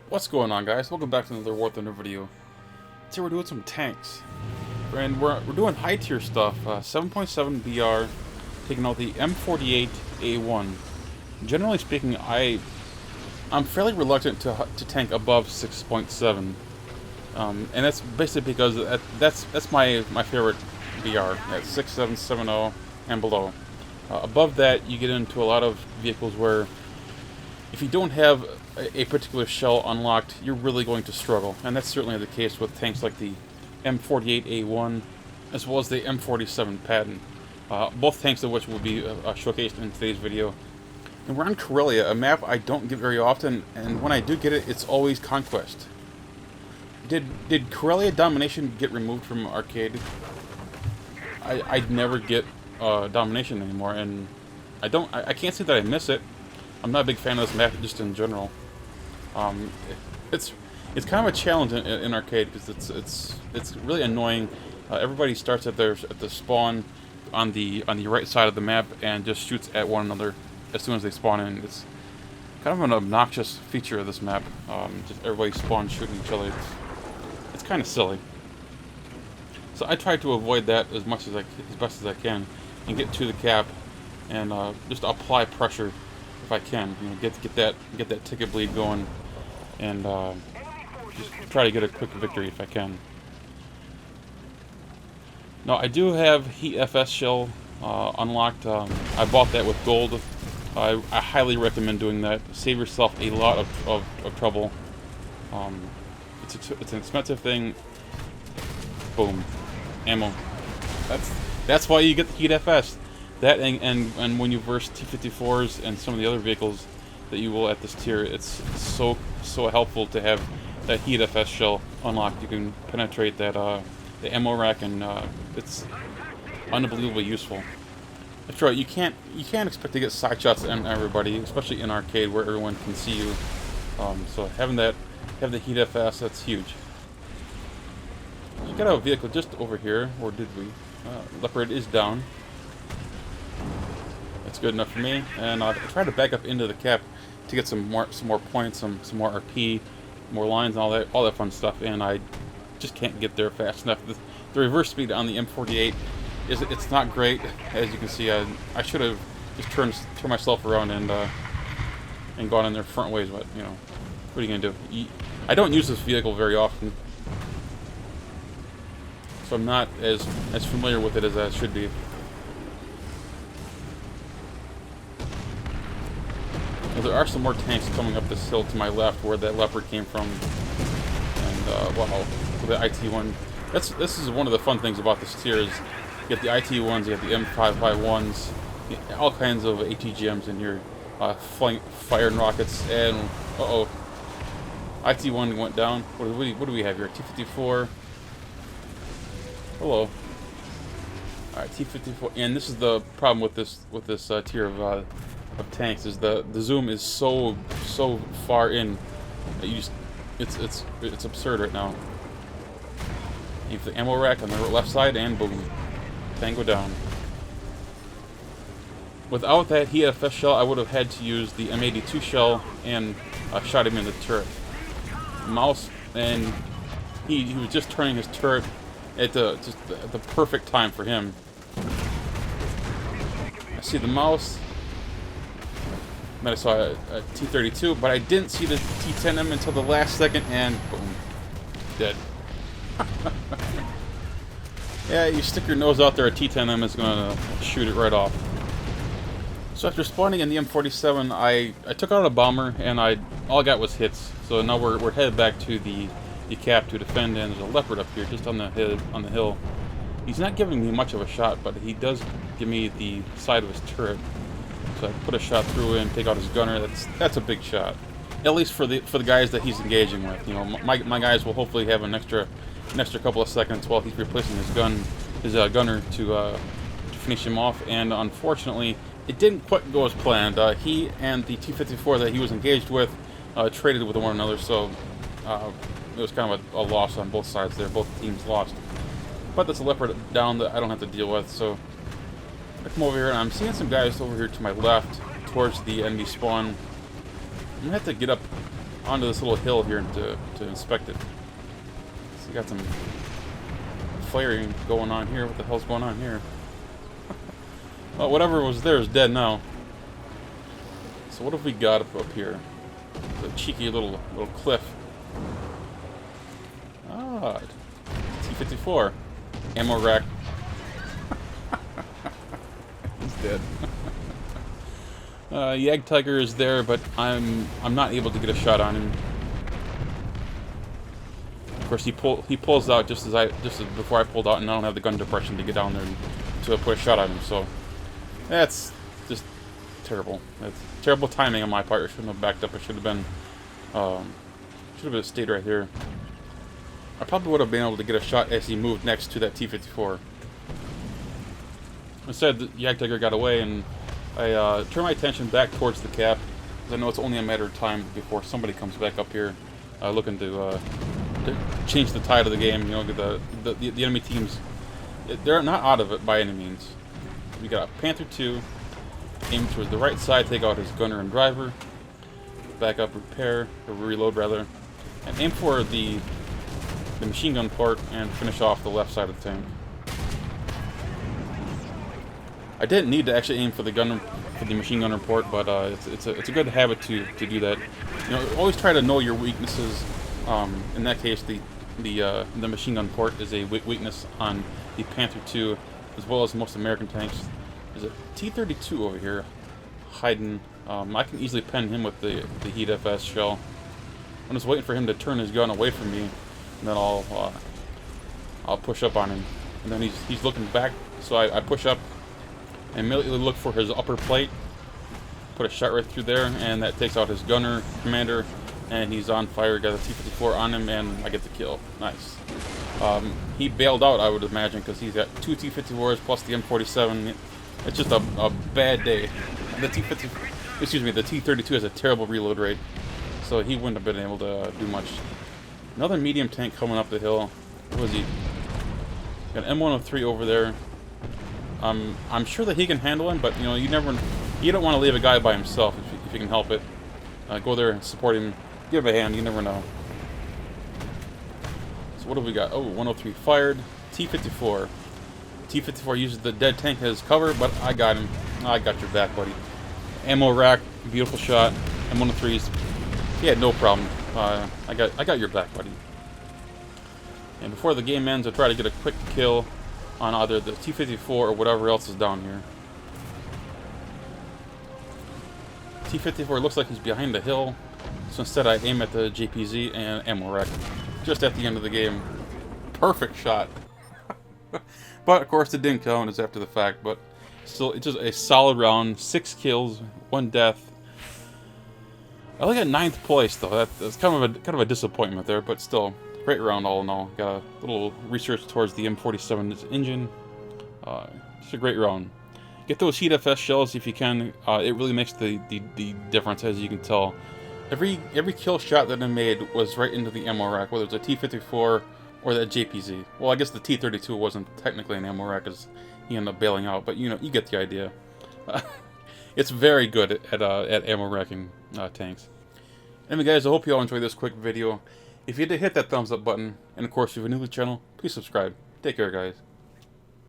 What's going on, guys? Welcome back to another War Thunder video. Today we're doing some tanks. And we're doing high tier stuff. 7.7 BR, taking out the M48A1. Generally speaking, I'm fairly reluctant to tank above 6.7. And that's basically because that's my favorite BR, at 6.770 and below. Above that, you get into a lot of vehicles where if you don't have a particular shell unlocked, you're really going to struggle. And that's certainly the case with tanks like the M48A1 as well as the M47 Patton. Both tanks of which will be showcased in today's video. And we're on Karelia, a map I don't get very often, and when I do get it, it's always Conquest. Did Karelia Domination get removed from arcade? I'd never get Domination anymore, and I can't say that I miss it. I'm not a big fan of this map just in general. It's kind of a challenge in arcade because it's really annoying. Everybody starts at the spawn on the right side of the map and just shoots at one another as soon as they spawn in. It's kind of an obnoxious feature of this map. Just everybody spawns shooting each other. It's kind of silly. So I try to avoid that as best as I can, and get to the cap and just apply pressure if I can. You know, get that ticket bleed going, and just try to get a quick victory if I can. Now I do have Heat FS shell unlocked. I bought that with gold. I highly recommend doing that. Save yourself a lot of trouble. It's an expensive thing. Boom, ammo. That's why you get the Heat FS. That and when you verse T-54s and some of the other vehicles that you will at this tier, it's so helpful to have that Heat FS shell unlocked. You can penetrate that the ammo rack, and it's unbelievably useful. After all, you can't expect to get side shots on everybody, especially in arcade where everyone can see you. So having the Heat FS, that's huge. You got a vehicle just over here, or did we? Leopard is down. That's good enough for me, and I try to back up into the cap to get some more points, some more RP, more lines, and all that fun stuff. And I just can't get there fast enough. The reverse speed on the M48 it's not great, as you can see. I should have just turned myself around and gone in there front ways, but you know, what are you gonna do? I don't use this vehicle very often, so I'm not as familiar with it as I should be. Now, there are some more tanks coming up this hill to my left where that Leopard came from, and wow, the IT-1. This is one of the fun things about this tier is you get the IT-1s, you get the M551s, you get all kinds of ATGMs in here, firing rockets, and IT-1 went down. What do we have here? T-54. Hello. Alright, T-54, and this is the problem with this tier of tanks, is the zoom is so far in that you just it's absurd right now. You have the ammo rack on the left side, and boom, tango down. Without that Heat FS shell, I would have had to use the M82 shell and shot him in the turret. Mouse, and he was just turning his turret at the perfect time for him. I see the mouse. Then I saw a T-32, but I didn't see the T-10M until the last second, and boom, dead. Yeah, you stick your nose out there, a T-10M is going to shoot it right off. So after spawning in the M47, I took out a bomber, and all I got was hits. So now we're headed back to the cap to defend, and there's a Leopard up here just on the hill. He's not giving me much of a shot, but he does give me the side of his turret. So I put a shot through him, take out his gunner. That's a big shot, at least for the guys that he's engaging with. You know, my guys will hopefully have an extra couple of seconds while he's replacing his gunner to finish him off. And unfortunately, it didn't quite go as planned. He and the T-54 that he was engaged with traded with one another, so it was kind of a loss on both sides there. Both teams lost. But that's a Leopard down that I don't have to deal with, so I come over here, and I'm seeing some guys over here to my left, towards the enemy spawn. I'm gonna have to get up onto this little hill here to inspect it. So you got some firing going on here. What the hell's going on here? Well, whatever was there is dead now. So what have we got up here? The cheeky little cliff. Ah, T-54 ammo rack. He's dead. Yag Tiger is there, but I'm not able to get a shot on him. Of course, he pulls out just as before I pulled out, and I don't have the gun depression to get down there to put a shot on him. So that's just terrible. That's terrible timing on my part. I shouldn't have backed up. I should have stayed right here. I probably would have been able to get a shot as he moved next to that T-54. Instead, the Yag Tiger got away, and I turned my attention back towards the cap, because I know it's only a matter of time before somebody comes back up here looking to change the tide of the game. You know, the enemy teams, they're not out of it by any means. We got Panther 2, aim towards the right side, take out his gunner and driver, back up, repair, or reload rather, and aim for the machine gun port and finish off the left side of the tank. I didn't need to actually aim for the machine gunner port, but it's a good habit to do that. You know, always try to know your weaknesses. In that case, the machine gun port is a weakness on the Panther 2, as well as most American tanks. There's a T-32 over here hiding. I can easily pen him with the Heat FS shell. I'm just waiting for him to turn his gun away from me, and then I'll push up on him. And then he's looking back, so I push up and immediately look for his upper plate. Put a shot right through there, and that takes out his gunner commander, and he's on fire. Got a T-54 on him, and I get the kill. Nice. He bailed out, I would imagine, because he's got 2 T-54s plus the M47. It's just a bad day. The T-32 has a terrible reload rate, so he wouldn't have been able to do much. Another medium tank coming up the hill. What was he? Got an M103 over there. I'm sure that he can handle him, but you know, you don't want to leave a guy by himself if you can help it. Go there and support him, give him a hand. You never know. So what have we got? Oh, 103 fired. T-54. T-54 uses the dead tank as cover, but I got him. I got your back, buddy. Ammo rack, beautiful shot. M103s. He had no problem. I got your back, buddy. And before the game ends, I'll try to get a quick kill on either the T-54 or whatever else is down here. T-54 looks like he's behind the hill, so instead I aim at the JPZ and ammo rack just at the end of the game. Perfect shot. But of course it didn't count, it's after the fact, but still, it's just a solid round. 6 kills, 1 death. I only got 9th place though. That's kind of a disappointment there, but still, great round all in all. Got a little research towards the M47 engine. Just a great round. Get those Heat FS shells if you can. It really makes the difference, as you can tell. Every kill shot that I made was right into the ammo rack, whether it's a T-54 or that JPZ. Well, I guess the T-32 wasn't technically an ammo rack, because he ended up bailing out, but you know, you get the idea. It's very good at ammo racking tanks. Anyway guys, I hope you all enjoyed this quick video. If you did, hit that thumbs up button, and of course if you're new to the channel, please subscribe. Take care guys.